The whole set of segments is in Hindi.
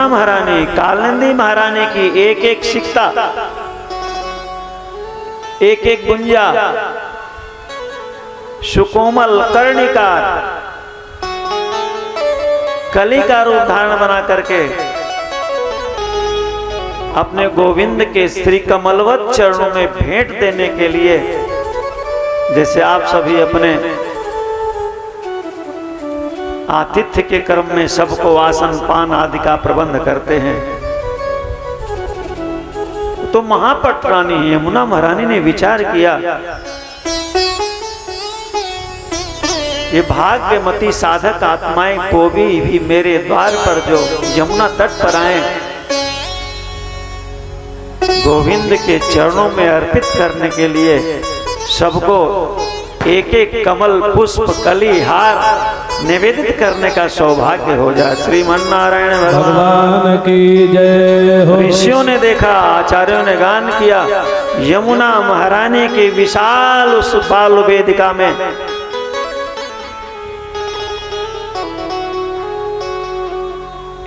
महारानी कालिंदी महारानी की एक एक सिक्ता, एक एक गुंजा, सुकोमल कर्णिकार, कली का रूप धारण बना करके अपने गोविंद के श्री कमलवत चरणों में भेंट देने के लिए, जैसे आप सभी अपने आतिथ्य के क्रम में सबको आसन पान आदि का प्रबंध करते हैं, तो महापट रानी यमुना महारानी ने विचार किया, ये भाग्यमती साधक आत्माएं को भी मेरे द्वार पर जो यमुना तट पर आए, गोविंद के चरणों में अर्पित करने के लिए सबको एक एक कमल पुष्प कली हार निवेदित करने का सौभाग्य हो जाए। श्रीमन नारायण भगवान की जय हो। ऋषियों ने देखा, आचार्यों ने गान किया, यमुना महारानी की विशाल उस बाल वेदिका में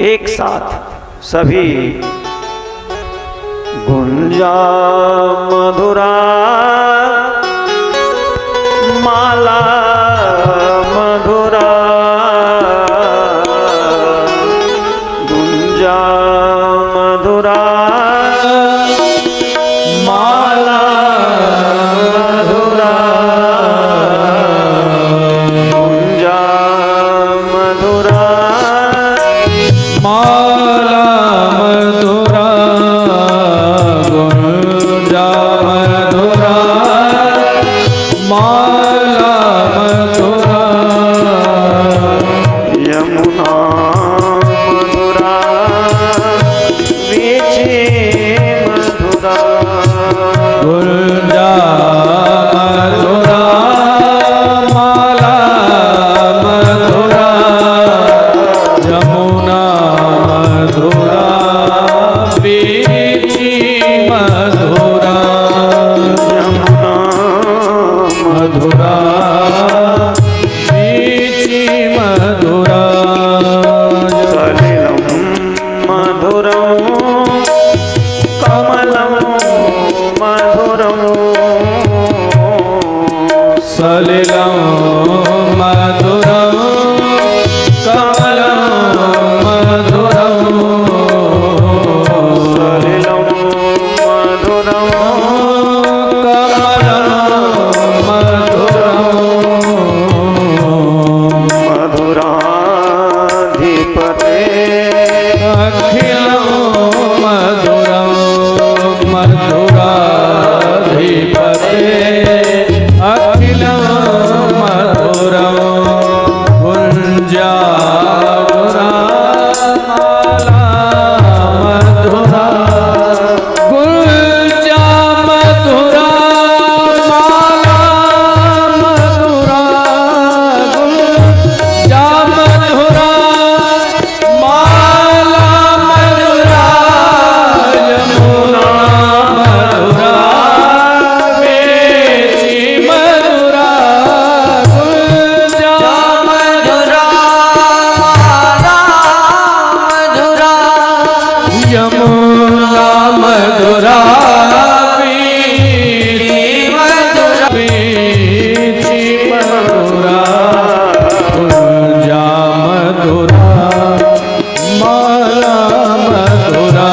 एक साथ सभी गुंजा मधुरा माला मधुरा गुंजा मधुरा माला मधुरा गुंजा मधुरा माला मधुरा गुंजा मधुरा माला मधुरा यमुना मधुरा वीचे मधुरा गुंजा मधुरा माला मधुरा यमुना मधुरा वीची मधुरा यमुना मधुरा वीची मधुरा सलिलं मधुरं कमलं मधुरं सलिलं मधुरं कमलं मधुरं सलिलं मधुरं कमलं मधुरं मधुराधिपते अखिलं मधुरं मधुराधिपते अखिलं मधुरं गुंजा माला मधुरा गुंजा मधुरा माला मधुरा गुंजा मधुरा माला मधुरा यमुना मधुरा वेची मधुरा गुंजा मधुरा माला मधुरा यमुना मधुरा वेची मधुरा वेची मधुरा गुंजा मधुरा माला मधुरा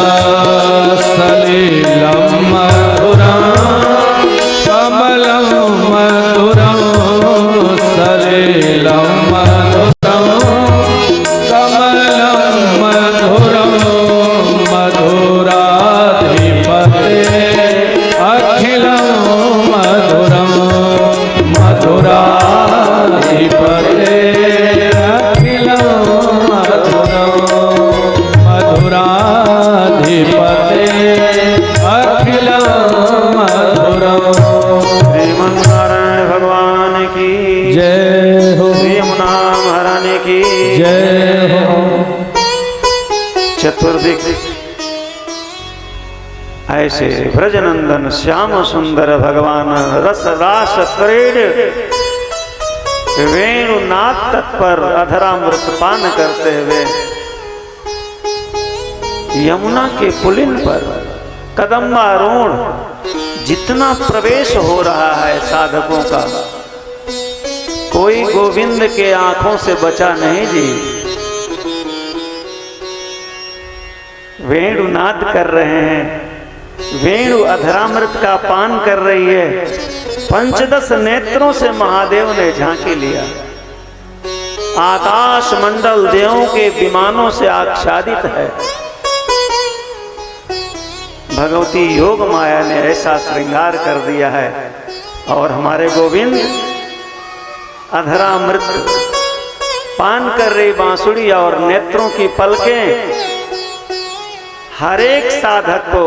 सलिलं मधुरा कमलं मधुरा सलिलं मधुरा कमलं मधुरा मधुराधिपते अखिलं मधुरा मधुराधिपते अखिलं मधुरा मधुराधिपते अखिलं मधुरा श्रीमन नारायण भगवान की जय हो। श्री यमुना महारानी की जय हो। चतुर्दिक ऐसे ब्रजनंदन श्याम सुंदर भगवान रस रास क्रीड वेणुनाथ तत्पर अधरामृत पान करते हुए यमुना के पुलिन पर कदम्बारोहण जितना प्रवेश हो रहा है साधकों का, कोई गोविंद के आंखों से बचा नहीं जी। वेणु नाद कर रहे हैं, वेणु अधरामृत का पान कर रही है। 5-10 नेत्रों से महादेव ने झांकी लिया। आकाश मंडल देवों के विमानों से आच्छादित है। भगवती योग माया ने ऐसा श्रृंगार कर दिया है। और हमारे गोविंद अधरामृत पान कर रही बांसुरी और नेत्रों की पलकें हर एक साधक को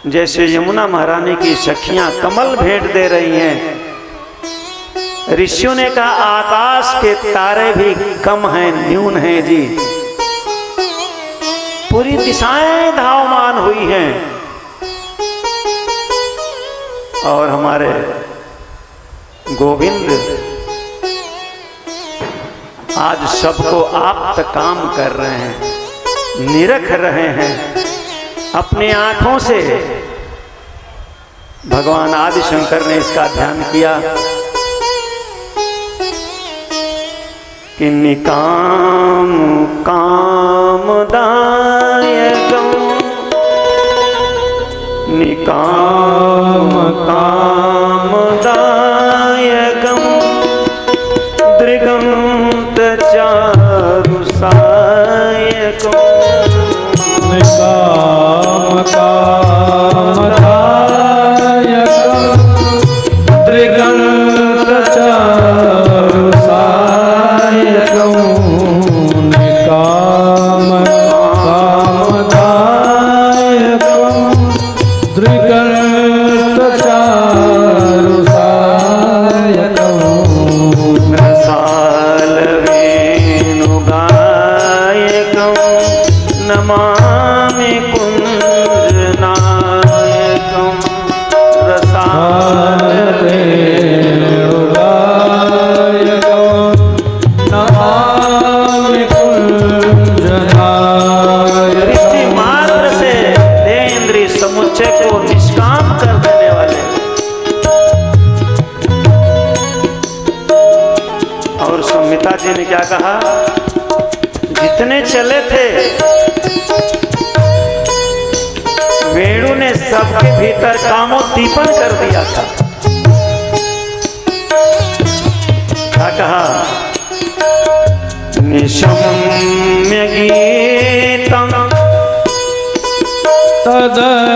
जैसे यमुना महारानी की सखियां कमल भेंट दे रही हैं। ऋषियों ने कहा आकाश के तारे भी कम हैं, न्यून हैं जी। पूरी दिशाएं धावमान हुई हैं और हमारे गोविंद आज सबको आप्त काम कर रहे हैं, निरख रहे हैं अपनी आंखों से। भगवान आदि शंकर ने इसका ध्यान किया कि निकाम कामदायकं निकाम कामदायकं दृगंत चारुसायकं निकाम कामदायकं दृगंत चारुसायकं निकाम कामदायकं दृगंत चारुसायकं रसाल वेणुगायकं नमामि कुंजनायकं रसाल नमामि कुंजनायकं। दृष्टि मात्र से देह इंद्रिय समुच्चय को निष्काम कर देने वाले। और संहिता जी ने क्या कहा, जितने चले थे वेणु ने सबके भीतर कामोद्दीपन कर दिया था। क्या कहा, निशम्य गीतम तदनंगवर्धनम्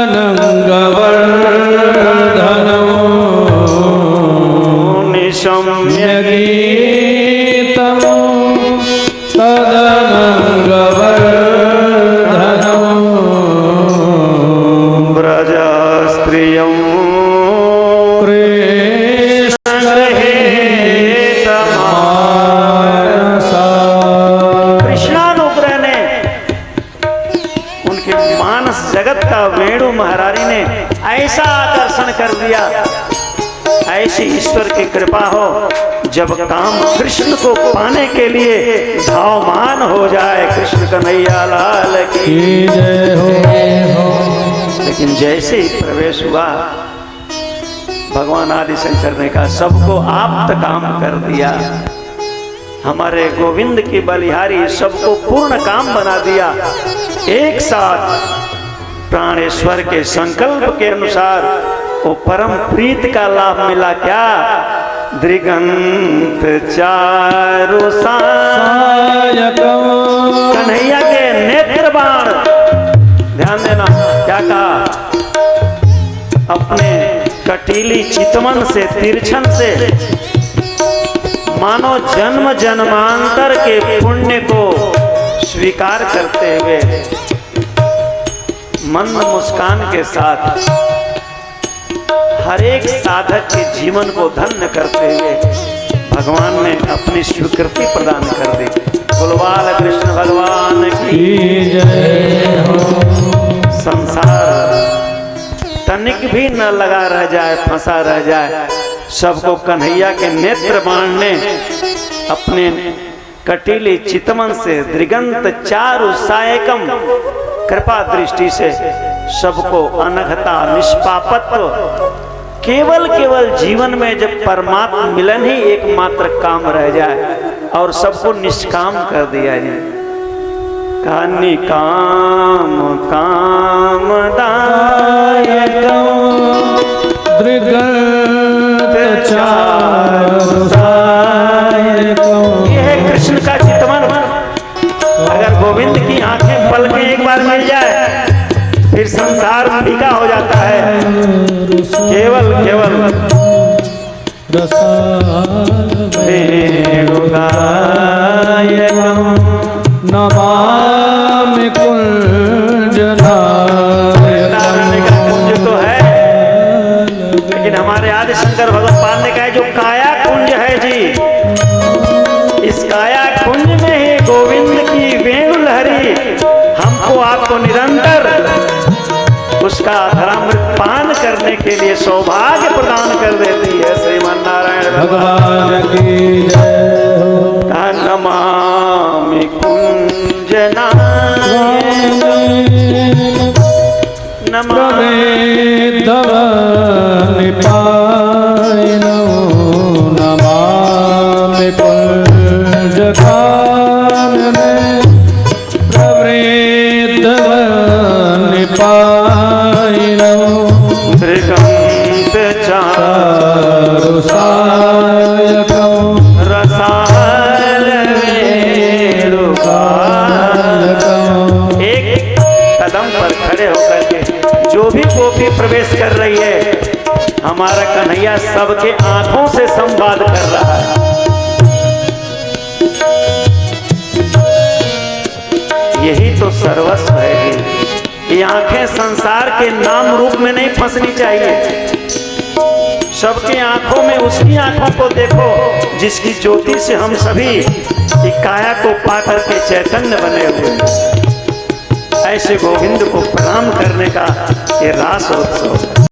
निशम्य गीतम् तदनंगवर्धनम् ब्रज स्त्रियं कृष्णानुग्रह ने उनके मानस जगत का वेणु महारानी ने ऐसा आकर्षण कर दिया। ऐसी ईश्वर की कृपा हो जब काम कृष्ण को पाने के लिए धावमान हो जाए। कृष्ण कन्हैया लाल की जय हो। लेकिन जैसे ही प्रवेश हुआ भगवान आदि शंकर ने कहा सबको आप्त काम कर दिया। हमारे गोविंद की बलिहारी सबको पूर्ण काम बना दिया। एक साथ प्राणेश्वर के संकल्प के अनुसार वो परम प्रीत का लाभ मिला। क्या, दृगंत चारुसायकं कन्हैया के नेत्र बाण। ध्यान देना, क्या कहा, अपने कटीली चितवन से तिरछन से मानो जन्म जन्मांतर के पुण्य को स्वीकार करते हुए मंद मुस्कान के साथ हर एक साधक के जीवन को धन्य करते हुए भगवान ने अपनी स्वीकृति प्रदान कर दी। बोलबाल कृष्ण भगवान की जय हो। संसार तनिक भी न लगा रह जाए, फंसा रह जाए, सबको कन्हैया के नेत्र बाण ने अपने कटीली चितवन से दृगंत चारु सायकम कृपा दृष्टि से सबको अनघता निष्पापत्व केवल जीवन में जब परमात्मा मिलन ही एकमात्र काम रह जाए और सबको निष्काम कर दिया जाए। कानि काम कामदायकं ये है कृष्ण का चितवन। अगर गोविंद की आंखें पलकें एक बार मिल जाए फिर संसार फीका हो जाता है। केवल नमामि कुंजनायकं कुंज तो है, लेकिन हमारे आदि शंकर भगवान ने कहा जो काया कुंज है जी, इस काया कुंज में ही गोविंद की वेणु लहरी हमको आपको निरंतर उसका धरामृत पान करने के लिए सौभाग्य प्रदान कर देती है। श्रीमान नारायण भगवान की जय हो। नमामि कुंजनायकं प्रवेदवनिपायिनो नमामि कुंजकानने प्रवेदवनिपायिनो चारुसायकं रसायनवेणुगायकं। एक कदम पर खड़े होकर के जो भी गोपी प्रवेश कर रही है, हमारा कन्हैया सबके आंखों से संवाद कर रहा है। यही तो सर्वस्व है। ये आंखें संसार के नाम रूप में नहीं फंसनी चाहिए। सबके आंखों में उसकी आंखों को देखो जिसकी ज्योति से हम सभी काया को पाकर के चैतन्य बने हुए। ऐसे गोविंद को प्रणाम करने का ये रास उत्सव।